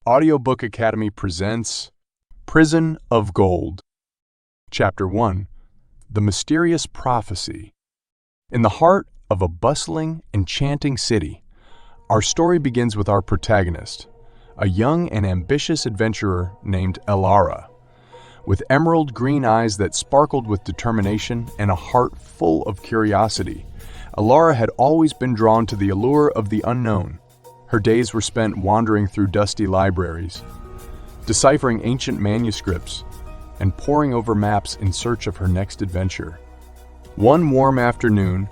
Audiobook Academy presents Prison of Gold. Chapter 1. The Mysterious Prophecy. In the heart of a bustling, enchanting city, our story begins with our protagonist, a young and ambitious adventurer named Elara. With emerald green eyes that sparkled with determination and a heart full of curiosity, Elara had always been drawn to the allure of the unknown. Her days were spent wandering through dusty libraries, deciphering ancient manuscripts, and poring over maps in search of her next adventure. One warm afternoon,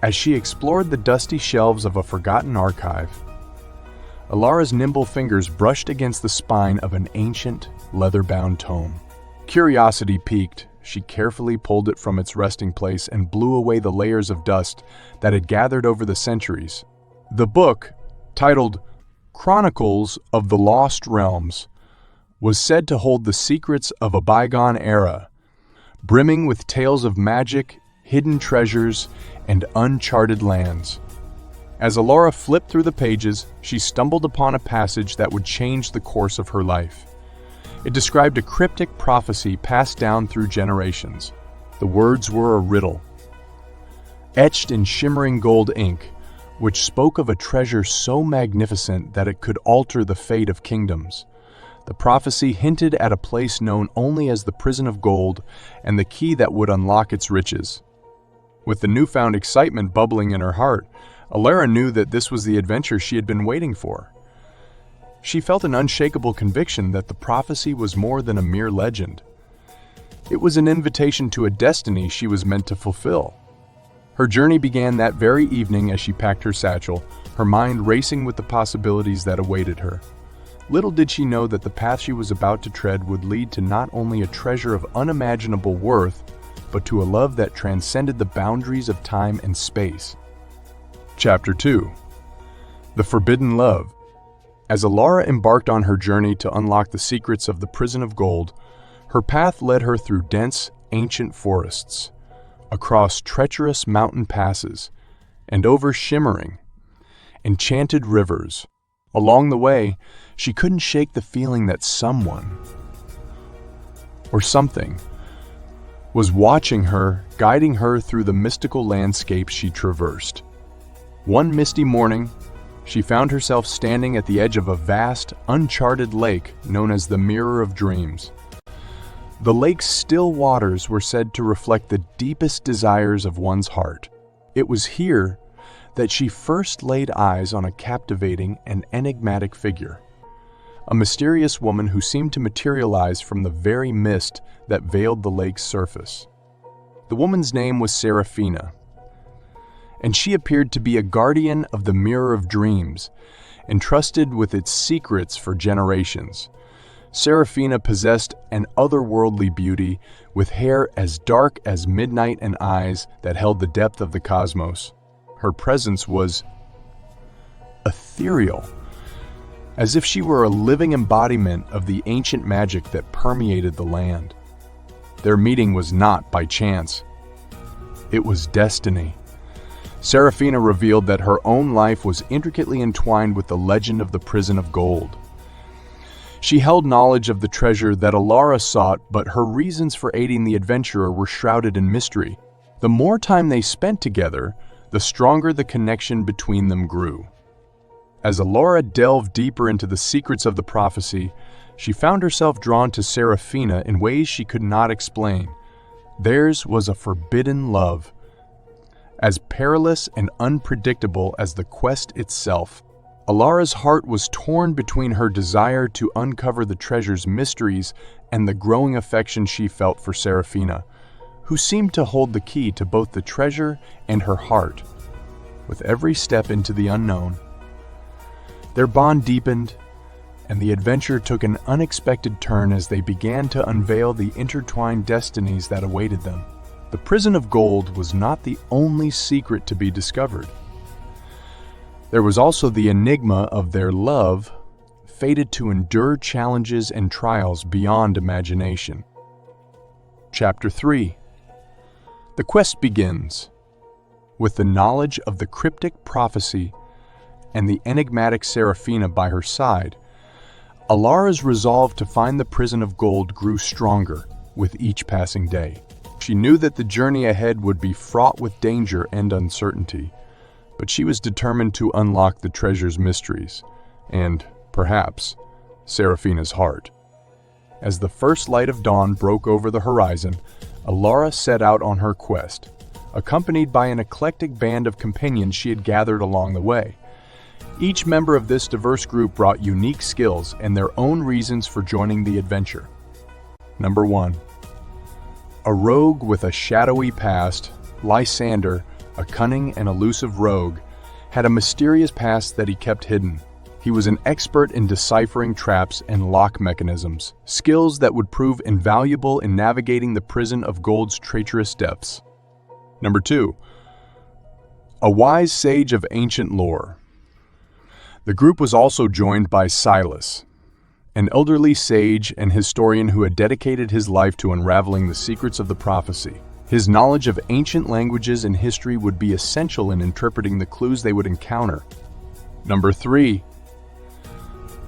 as she explored the dusty shelves of a forgotten archive, Elara's nimble fingers brushed against the spine of an ancient, leather-bound tome. Curiosity piqued, she carefully pulled it from its resting place and blew away the layers of dust that had gathered over the centuries. The book, titled Chronicles of the Lost Realms, was said to hold the secrets of a bygone era, brimming with tales of magic, hidden treasures, and uncharted lands. As Elara flipped through the pages, she stumbled upon a passage that would change the course of her life. It described a cryptic prophecy passed down through generations. The words were a riddle, etched in shimmering gold ink, which spoke of a treasure so magnificent that it could alter the fate of kingdoms. The prophecy hinted at a place known only as the Prison of Gold and the key that would unlock its riches. With the newfound excitement bubbling in her heart, Elara knew that this was the adventure she had been waiting for. She felt an unshakable conviction that the prophecy was more than a mere legend. It was an invitation to a destiny she was meant to fulfill. Her journey began that very evening as she packed her satchel, her mind racing with the possibilities that awaited her. Little did she know that the path she was about to tread would lead to not only a treasure of unimaginable worth, but to a love that transcended the boundaries of time and space. Chapter 2. The Forbidden Love. As Elara embarked on her journey to unlock the secrets of the Prison of Gold, her path led her through dense, ancient forests, across treacherous mountain passes, and over shimmering, enchanted rivers. Along the way, she couldn't shake the feeling that someone, or something, was watching her, guiding her through the mystical landscape she traversed. One misty morning, she found herself standing at the edge of a vast, uncharted lake known as the Mirror of Dreams. The lake's still waters were said to reflect the deepest desires of one's heart. It was here that she first laid eyes on a captivating and enigmatic figure, a mysterious woman who seemed to materialize from the very mist that veiled the lake's surface. The woman's name was Seraphina, and she appeared to be a guardian of the Mirror of Dreams, entrusted with its secrets for generations. Seraphina possessed an otherworldly beauty, with hair as dark as midnight and eyes that held the depth of the cosmos. Her presence was ethereal, as if she were a living embodiment of the ancient magic that permeated the land. Their meeting was not by chance. It was destiny. Seraphina revealed that her own life was intricately entwined with the legend of the Prison of Gold. She held knowledge of the treasure that Elara sought, but her reasons for aiding the adventurer were shrouded in mystery. The more time they spent together, the stronger the connection between them grew. As Elara delved deeper into the secrets of the prophecy, she found herself drawn to Seraphina in ways she could not explain. Theirs was a forbidden love, as perilous and unpredictable as the quest itself. Elara's heart was torn between her desire to uncover the treasure's mysteries and the growing affection she felt for Seraphina, who seemed to hold the key to both the treasure and her heart. With every step into the unknown, their bond deepened, and the adventure took an unexpected turn as they began to unveil the intertwined destinies that awaited them. The Prison of Gold was not the only secret to be discovered. There was also the enigma of their love, fated to endure challenges and trials beyond imagination. Chapter 3. The quest begins. With the knowledge of the cryptic prophecy and the enigmatic Seraphina by her side, Alara's resolve to find the prison of gold grew stronger with each passing day. She knew that the journey ahead would be fraught with danger and uncertainty, but she was determined to unlock the treasure's mysteries and, perhaps, Seraphina's heart. As the first light of dawn broke over the horizon, Alara set out on her quest, accompanied by an eclectic band of companions she had gathered along the way. Each member of this diverse group brought unique skills and their own reasons for joining the adventure. Number 1. A rogue with a shadowy past, Lysander, a cunning and elusive rogue, had a mysterious past that he kept hidden. He was an expert in deciphering traps and lock mechanisms, skills that would prove invaluable in navigating the prison of gold's treacherous depths. Number 2. A wise sage of ancient lore. The group was also joined by Silas, an elderly sage and historian who had dedicated his life to unraveling the secrets of the prophecy. His knowledge of ancient languages and history would be essential in interpreting the clues they would encounter. Number 3.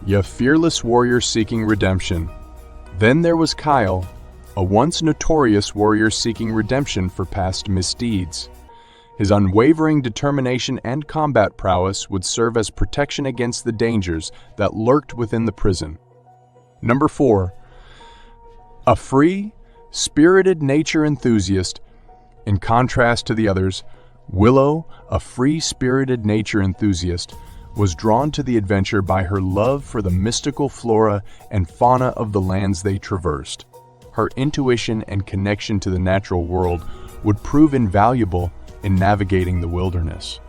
A fearless warrior seeking redemption. Then there was Kyle, a once notorious warrior seeking redemption for past misdeeds. His unwavering determination and combat prowess would serve as protection against the dangers that lurked within the prison. Number 4. A free, spirited nature enthusiast. In contrast to the others, Willow, a free-spirited nature enthusiast, was drawn to the adventure by her love for the mystical flora and fauna of the lands they traversed. Her intuition and connection to the natural world would prove invaluable in navigating the wilderness.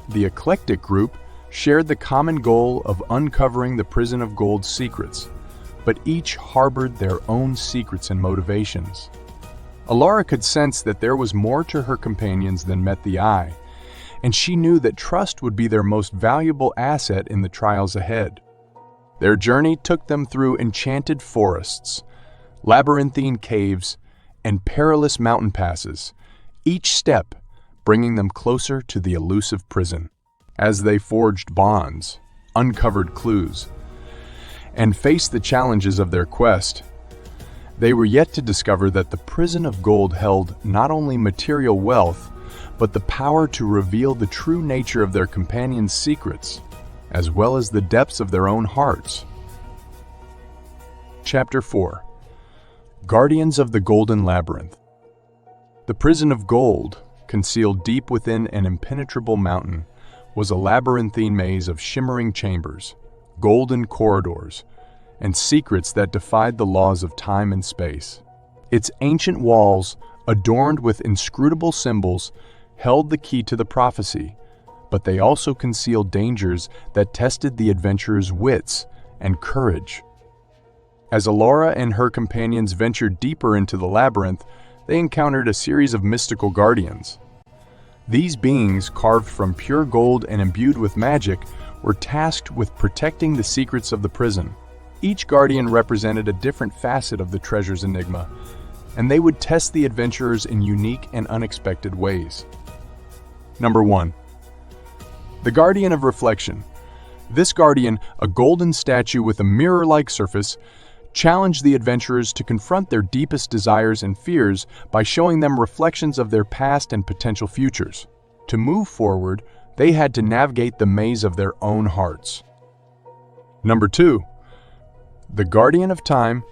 The eclectic group shared the common goal of uncovering the prison of gold's secrets, but each harbored their own secrets and motivations. Alara could sense that there was more to her companions than met the eye, and she knew that trust would be their most valuable asset in the trials ahead. Their journey took them through enchanted forests, labyrinthine caves, and perilous mountain passes, each step bringing them closer to the elusive prison. As they forged bonds, uncovered clues, and faced the challenges of their quest, they were yet to discover that the prison of gold held not only material wealth, but the power to reveal the true nature of their companions' secrets, as well as the depths of their own hearts. Chapter 4. Guardians of the Golden Labyrinth. The prison of gold, concealed deep within an impenetrable mountain, was a labyrinthine maze of shimmering chambers, golden corridors, and secrets that defied the laws of time and space. Its ancient walls, adorned with inscrutable symbols, held the key to the prophecy, but they also concealed dangers that tested the adventurer's wits and courage. As Alara and her companions ventured deeper into the labyrinth, they encountered a series of mystical guardians. These beings, carved from pure gold and imbued with magic, were tasked with protecting the secrets of the prison. Each guardian represented a different facet of the treasure's enigma, and they would test the adventurers in unique and unexpected ways. Number 1. The Guardian of Reflection. This guardian, a golden statue with a mirror-like surface, challenged the adventurers to confront their deepest desires and fears by showing them reflections of their past and potential futures. To move forward, they had to navigate the maze of their own hearts. Number 2. The Guardian of Time.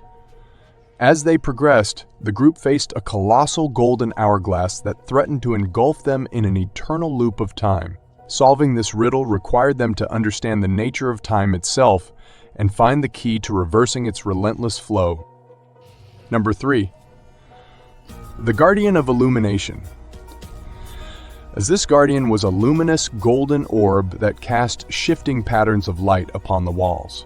As they progressed, the group faced a colossal golden hourglass that threatened to engulf them in an eternal loop of time. Solving this riddle required them to understand the nature of time itself and find the key to reversing its relentless flow. Number 3. The Guardian of Illumination. As this guardian was a luminous golden orb that cast shifting patterns of light upon the walls.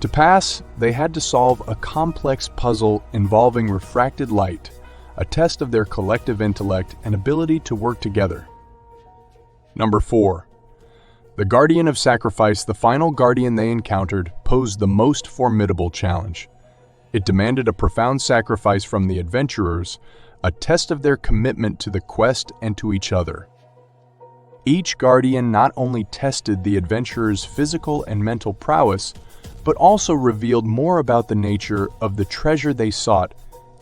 To pass, they had to solve a complex puzzle involving refracted light, a test of their collective intellect and ability to work together. Number 4. The Guardian of Sacrifice. The final guardian they encountered posed the most formidable challenge. It demanded a profound sacrifice from the adventurers, a test of their commitment to the quest and to each other. Each guardian not only tested the adventurers' physical and mental prowess, but also revealed more about the nature of the treasure they sought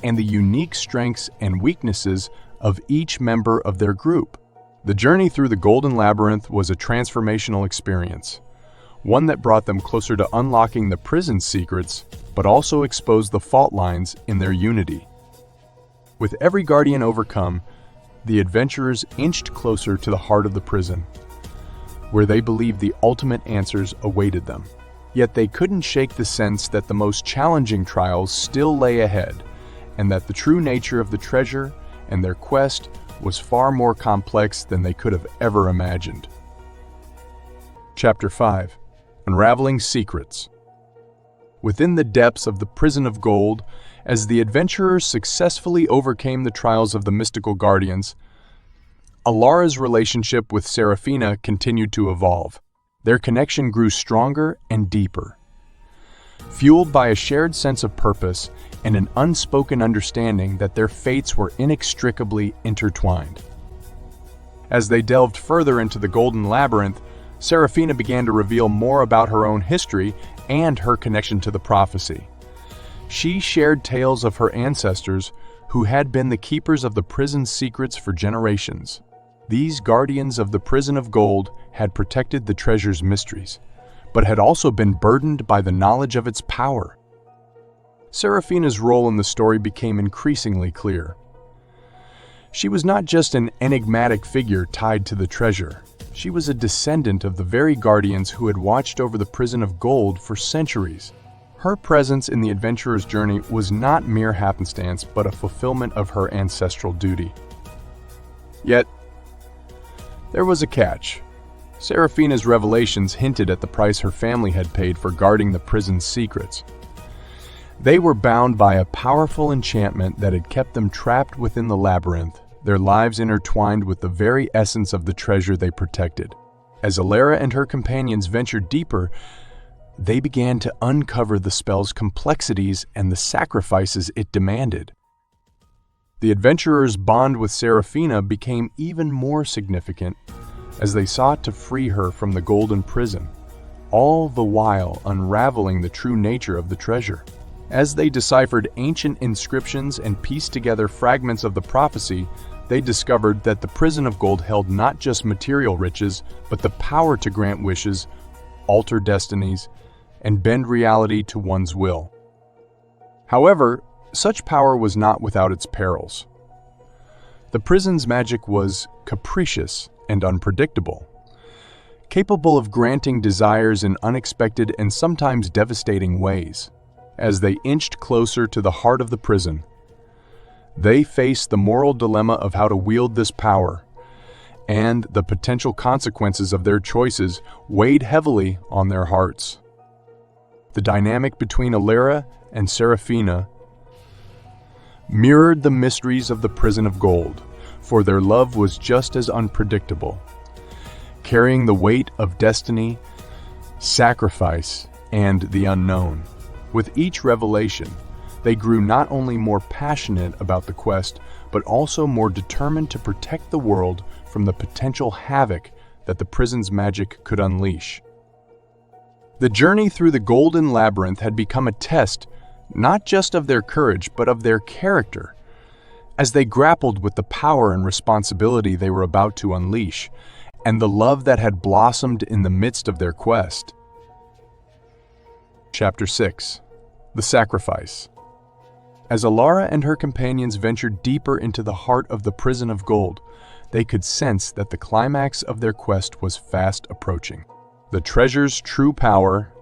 and the unique strengths and weaknesses of each member of their group. The journey through the Golden Labyrinth was a transformational experience, one that brought them closer to unlocking the prison's secrets, but also exposed the fault lines in their unity. With every guardian overcome, the adventurers inched closer to the heart of the prison, where they believed the ultimate answers awaited them. Yet they couldn't shake the sense that the most challenging trials still lay ahead, and that the true nature of the treasure and their quest was far more complex than they could have ever imagined. Chapter 5. Unraveling Secrets. Within the depths of the Prison of Gold, as the adventurers successfully overcame the trials of the mystical guardians, Alara's relationship with Seraphina continued to evolve. Their connection grew stronger and deeper, fueled by a shared sense of purpose and an unspoken understanding that their fates were inextricably intertwined. As they delved further into the Golden Labyrinth, Seraphina began to reveal more about her own history and her connection to the prophecy. She shared tales of her ancestors who had been the keepers of the prison's secrets for generations. These guardians of the Prison of Gold had protected the treasure's mysteries, but had also been burdened by the knowledge of its power. Seraphina's role in the story became increasingly clear. She was not just an enigmatic figure tied to the treasure. She was a descendant of the very guardians who had watched over the Prison of Gold for centuries. Her presence in the adventurer's journey was not mere happenstance, but a fulfillment of her ancestral duty. Yet, there was a catch. Seraphina's revelations hinted at the price her family had paid for guarding the prison's secrets. They were bound by a powerful enchantment that had kept them trapped within the labyrinth, their lives intertwined with the very essence of the treasure they protected. As Alara and her companions ventured deeper, they began to uncover the spell's complexities and the sacrifices it demanded. The adventurers' bond with Seraphina became even more significant as they sought to free her from the golden prison, all the while unraveling the true nature of the treasure. As they deciphered ancient inscriptions and pieced together fragments of the prophecy, they discovered that the Prison of Gold held not just material riches, but the power to grant wishes, alter destinies, and bend reality to one's will. However, such power was not without its perils. The prison's magic was capricious and unpredictable, capable of granting desires in unexpected and sometimes devastating ways. As they inched closer to the heart of the prison, they faced the moral dilemma of how to wield this power, and the potential consequences of their choices weighed heavily on their hearts. The dynamic between Alara and Seraphina mirrored the mysteries of the Prison of Gold, for their love was just as unpredictable, carrying the weight of destiny, sacrifice, and the unknown. With each revelation, they grew not only more passionate about the quest, but also more determined to protect the world from the potential havoc that the prison's magic could unleash. The journey through the Golden Labyrinth had become a test not just of their courage, but of their character, as they grappled with the power and responsibility they were about to unleash, and the love that had blossomed in the midst of their quest. Chapter 6. The Sacrifice. As Alara and her companions ventured deeper into the heart of the Prison of Gold, they could sense that the climax of their quest was fast approaching. The treasure's true power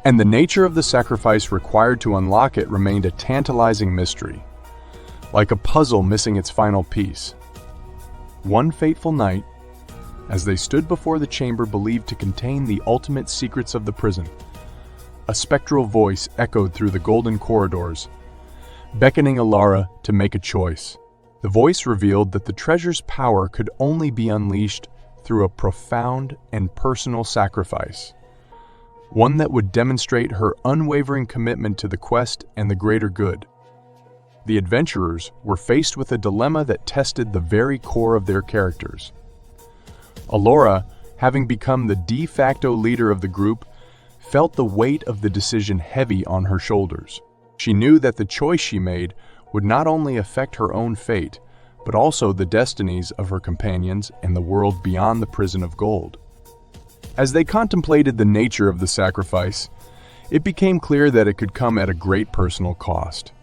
and the nature of the sacrifice required to unlock it remained a tantalizing mystery, like a puzzle missing its final piece. One fateful night, as they stood before the chamber believed to contain the ultimate secrets of the prison, a spectral voice echoed through the golden corridors, beckoning Alara to make a choice. The voice revealed that the treasure's power could only be unleashed through a profound and personal sacrifice, one that would demonstrate her unwavering commitment to the quest and the greater good. The adventurers were faced with a dilemma that tested the very core of their characters. Alara, having become the de facto leader of the group, felt the weight of the decision heavy on her shoulders. She knew that the choice she made would not only affect her own fate, but also the destinies of her companions and the world beyond the prison of gold. As they contemplated the nature of the sacrifice, it became clear that it could come at a great personal cost.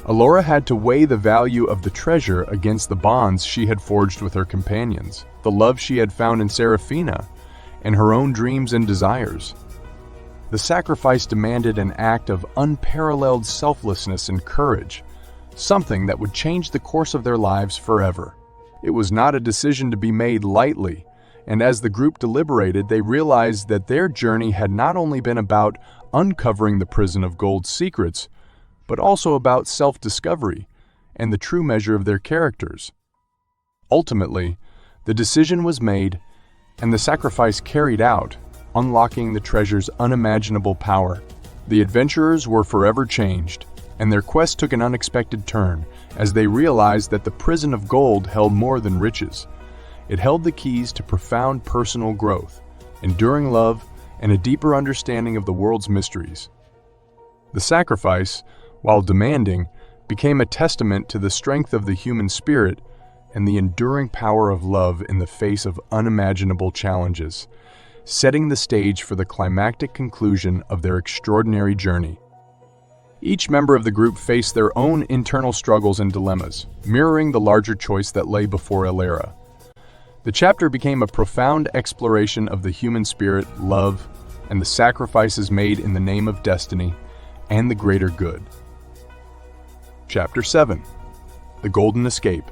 Alora had to weigh the value of the treasure against the bonds she had forged with her companions, the love she had found in Serafina, and her own dreams and desires. The sacrifice demanded an act of unparalleled selflessness and courage, something that would change the course of their lives forever. It was not a decision to be made lightly, and as the group deliberated, they realized that their journey had not only been about uncovering the prison of gold's secrets, but also about self-discovery and the true measure of their characters. Ultimately, the decision was made and the sacrifice carried out, unlocking the treasure's unimaginable power. The adventurers were forever changed, and their quest took an unexpected turn as they realized that the prison of gold held more than riches. It held the keys to profound personal growth, enduring love, and a deeper understanding of the world's mysteries. The sacrifice, while demanding, became a testament to the strength of the human spirit and the enduring power of love in the face of unimaginable challenges, setting the stage for the climactic conclusion of their extraordinary journey. Each member of the group faced their own internal struggles and dilemmas, mirroring the larger choice that lay before Alora. The chapter became a profound exploration of the human spirit, love, and the sacrifices made in the name of destiny and the greater good. Chapter 7. The Golden Escape.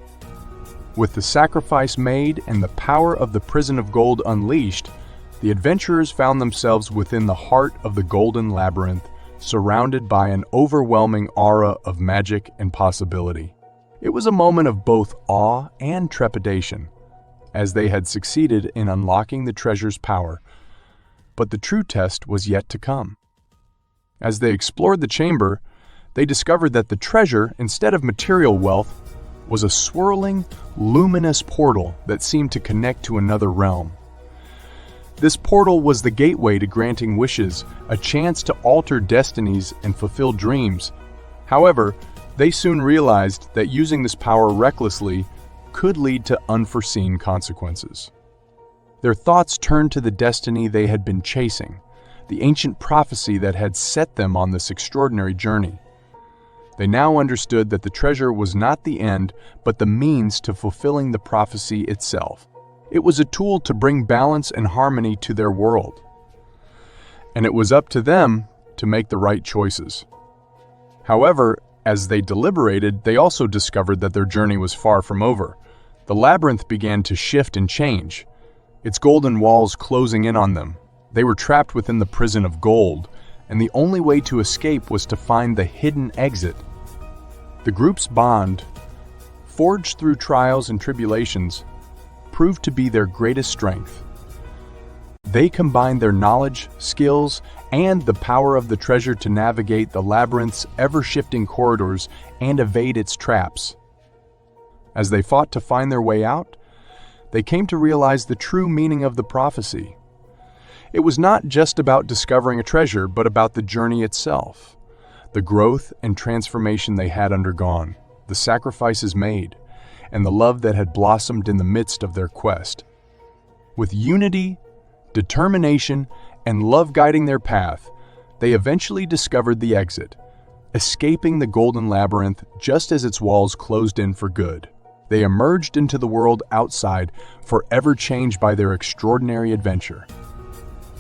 With the sacrifice made and the power of the prison of gold unleashed, the adventurers found themselves within the heart of the Golden Labyrinth, surrounded by an overwhelming aura of magic and possibility. It was a moment of both awe and trepidation, as they had succeeded in unlocking the treasure's power, but the true test was yet to come. As they explored the chamber, they discovered that the treasure, instead of material wealth, was a swirling, luminous portal that seemed to connect to another realm. This portal was the gateway to granting wishes, a chance to alter destinies and fulfill dreams. However, they soon realized that using this power recklessly could lead to unforeseen consequences. Their thoughts turned to the destiny they had been chasing, the ancient prophecy that had set them on this extraordinary journey. They now understood that the treasure was not the end, but the means to fulfilling the prophecy itself. It was a tool to bring balance and harmony to their world, and it was up to them to make the right choices. However, as they deliberated, they also discovered that their journey was far from over. The labyrinth began to shift and change, its golden walls closing in on them. They were trapped within the prison of gold, and the only way to escape was to find the hidden exit. The group's bond, forged through trials and tribulations, proved to be their greatest strength. They combined their knowledge, skills, and the power of the treasure to navigate the labyrinth's ever-shifting corridors and evade its traps. As they fought to find their way out, they came to realize the true meaning of the prophecy. It was not just about discovering a treasure, but about the journey itself, the growth and transformation they had undergone, the sacrifices made, and the love that had blossomed in the midst of their quest. With unity, determination, and love guiding their path, they eventually discovered the exit, escaping the Golden Labyrinth just as its walls closed in for good. They emerged into the world outside, forever changed by their extraordinary adventure.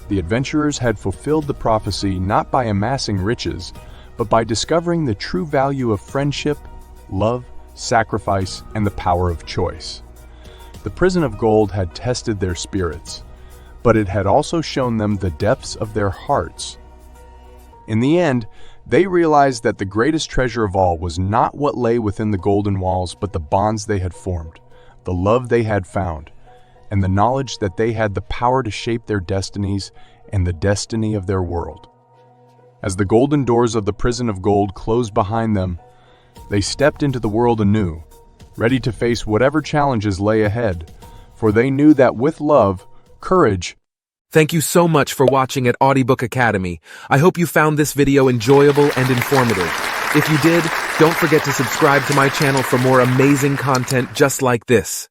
The adventurers had fulfilled the prophecy not by amassing riches, but by discovering the true value of friendship, love, sacrifice, and the power of choice. The prison of gold had tested their spirits, but it had also shown them the depths of their hearts. In the end, they realized that the greatest treasure of all was not what lay within the golden walls, but the bonds they had formed, the love they had found, and the knowledge that they had the power to shape their destinies and the destiny of their world. As the golden doors of the prison of gold closed behind them, they stepped into the world anew, ready to face whatever challenges lay ahead, for they knew that with love, courage, Thank you so much for watching at Audiobook Academy. I hope you found this video enjoyable and informative. If you did, don't forget to subscribe to my channel for more amazing content just like this.